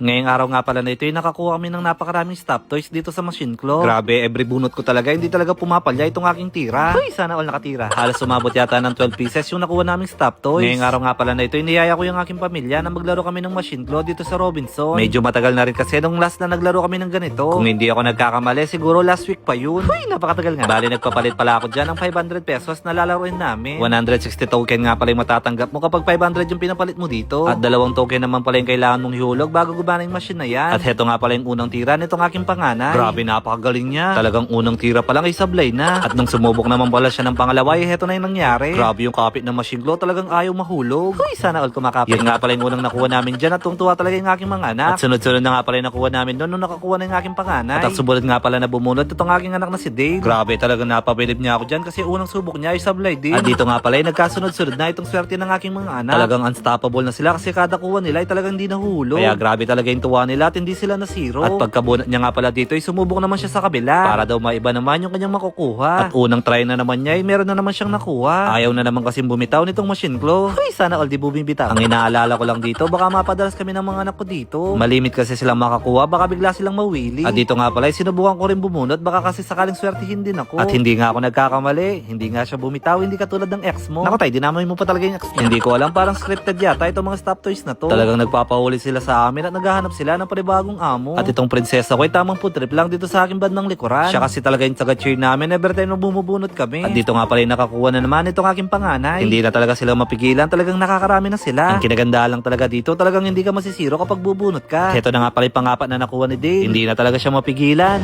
Ngayong araw nga pala na ito ay nakakuha kami ng napakaraming stop toys dito sa Machine Claw. Grabe, every bunot ko talaga, hindi talaga pumapalya itong aking tira. Uy, sana all nakatira. Halos sumabot yata ng 12 pieces yung nakuha naming stop toys. Ngayong araw nga pala na ito, niyaya ko yung aking pamilya na maglaro kami ng Machine Claw dito sa Robinson. Medyo matagal na rin kasi nung last na naglaro kami ng ganito. Kung hindi ako nagkakamali, siguro last week pa yun. Uy, napakatagal nga. Bali, nagpapalit pala ako dyan ng 500 pesos na lalaroin namin. 160 token nga pala yung matatanggap mo kapag 500 yung pinapalit mo dito. At 2 token naman pala yung kailangan mong ihulog bago gumana yung machine na yan. At heto nga pala yung unang tira nitong aking panganay. Grabe, napakagaling niya. Talagang unang tira pa lang ay sablay na. At nung sumubok naman pala siya ng pangalawa, ay heto na yung nangyari. Grabe yung kapit ng Machine Claw, talagang ayaw mahulog. Uy, sana all kumakapit. Yun nga pala yung unang nakuha namin dyan at tungtuwa talaga yung aking mga anak. At sunod-sunod na nga pala yung nakuha namin doon nung nakakuha na yung aking panganay. At sumunod nga pala na bumunod itong aking anak na si Dave. Grabe, talagang napabilib niya ako dyan kasi unang subok niya ay sablay din. At dito nga pala ay nagkasunod-sunod na itong swerte ng aking mga anak. Talagang unstoppable na sila kasi kada kuha nila ay talagang hindi nahulog. Kaya grabe talaga yung tuwa nila at hindi sila nasiro. At pagkabunot niya nga pala dito ay sumubok naman siya sa kabila para daw maiba naman yung kanyang makukuha. At unang try na naman niya ay meron na naman siyang nakuha. Ayaw na naman kasi bumitaw nitong Machine Claw. Uy, sana all di bumibitaw. Ang inaalala ko lang dito, baka mapadalas kami ng mga anak ko dito. Malimit kasi silang makakuha, baka bigla silang mawili. At dito nga pala ay sinubukan ko rin bumunot, baka kasi sakaling swertihin din ako. At hindi nga ako nagkakamali, hindi nga siya bumitaw, hindi katulad ng ex mo. Naku tay, dinamay mo pa talaga yung ex mo. Hindi ko alam, parang scripted yata itong mga stop toys na to. Talagang nagpapahuli sila sa amin at naghahanap sila ng panibagong amo. At itong prinsesa ko ay tamang food trip lang dito sa aking bandang likuran. Siya kasi talaga yung taga-cheer namin every time na bumubunot kami. At dito nga pala yung nakakuha na naman itong aking panganay. Hindi na talaga sila mapigilan, talagang nakakarami na sila. Ang kinaganda lang talaga dito, talagang hindi ka masisiro kapag bubunot ka. Ito na nga pala yung pangapat na nakuha ni Dave. Hindi na talaga siya mapigilan.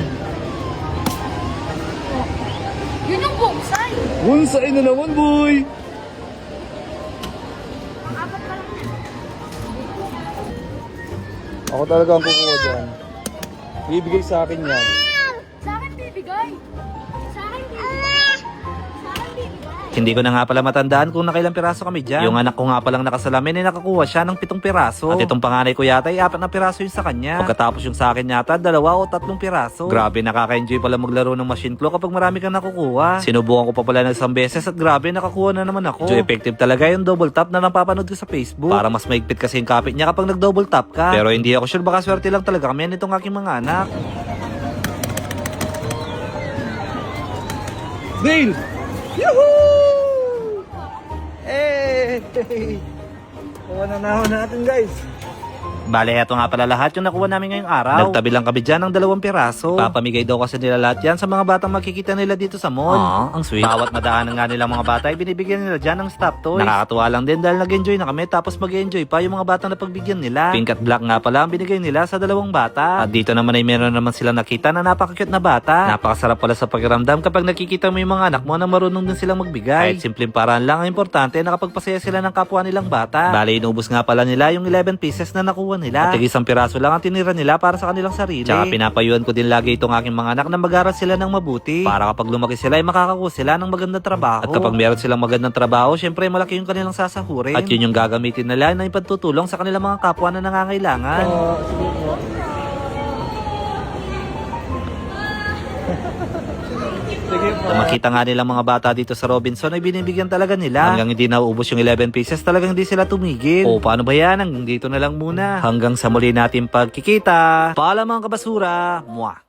Yun yung bonsai. Bonsai na naman, boy! Apat pa lang yan. Ako talaga ang kukuha dyan. Ibigay sa akin yan. Sa akin bibigay. Sa akin bibigay. Sa akin bibigay. Hindi ko na nga pala matandaan kung nakailang piraso kami dyan. Yung anak ko nga palang nakasalamin ay nakakuha siya ng 7 piraso. At itong panganay ko yata ay 4 na piraso yung sa kanya. Pagkatapos yung sa akin yata 2 o 3 piraso. Grabe, nakaka-enjoy pala maglaro ng Machine Claw kapag marami kang nakukuha. Sinubukan ko pa pala ng isang beses at grabe, nakakuha na naman ako. So effective talaga yung double tap na napapanood ko sa Facebook. Para mas maigpit kasi yung kapit niya kapag nag-double tap ka. Pero hindi ako sure, baka swerte lang talaga kami nitong aking mga anak. Dale! Yuhuu! Eh! Kuha na naman natin, guys. Bale, heto nga pala lahat yung nakuha namin ngayong araw. Nagtabi lang kami dyan ng 2 piraso. Papamigay daw kasi nila lahat yan sa mga batang makikita nila dito sa mall. Ang sweet. Bawat madaanan nga nila mga bata ay binibigyan nila dyan ng stop toys. Nakakatuwa lang din dahil nag-enjoy na kami tapos mag-enjoy pa yung mga batang na pagbigyan nila. Pink at black nga pala ang binigay nila sa 2 bata. At dito naman ay meron naman silang nakita na napaka-cute na bata. Napakasarap pala sa pakiramdam kapag nakikita mo yung mga anak mo na marunong din silang magbigay. Kahit simpleng paraan lang, ang importante nakapagpasaya sila ng kapwa nilang bata. Bale, inubos nga pala nila yung 11 pieces na nakuha nila. At isang piraso lang ang tinira nila para sa kanilang sarili. Tsaka pinapayuhan ko din lagi itong aking mga anak na mag-aral sila ng mabuti. Para kapag lumaki sila ay makakakuha sila ng magandang trabaho. At kapag meron silang magandang trabaho, syempre malaki yung kanilang sasahurin. At yun yung gagamitin nila na ipagtutulong sa kanilang mga kapwa na nangangailangan. Kung makita nga nilang mga bata dito sa Robinson ay binibigyan talaga nila. Hanggang hindi nauubos yung 11 pieces, talagang hindi sila tumigil. O paano ba yan? Hanggang dito na lang muna. Hanggang sa muli natin pagkikita. Paalam mga kabasura. Mwah!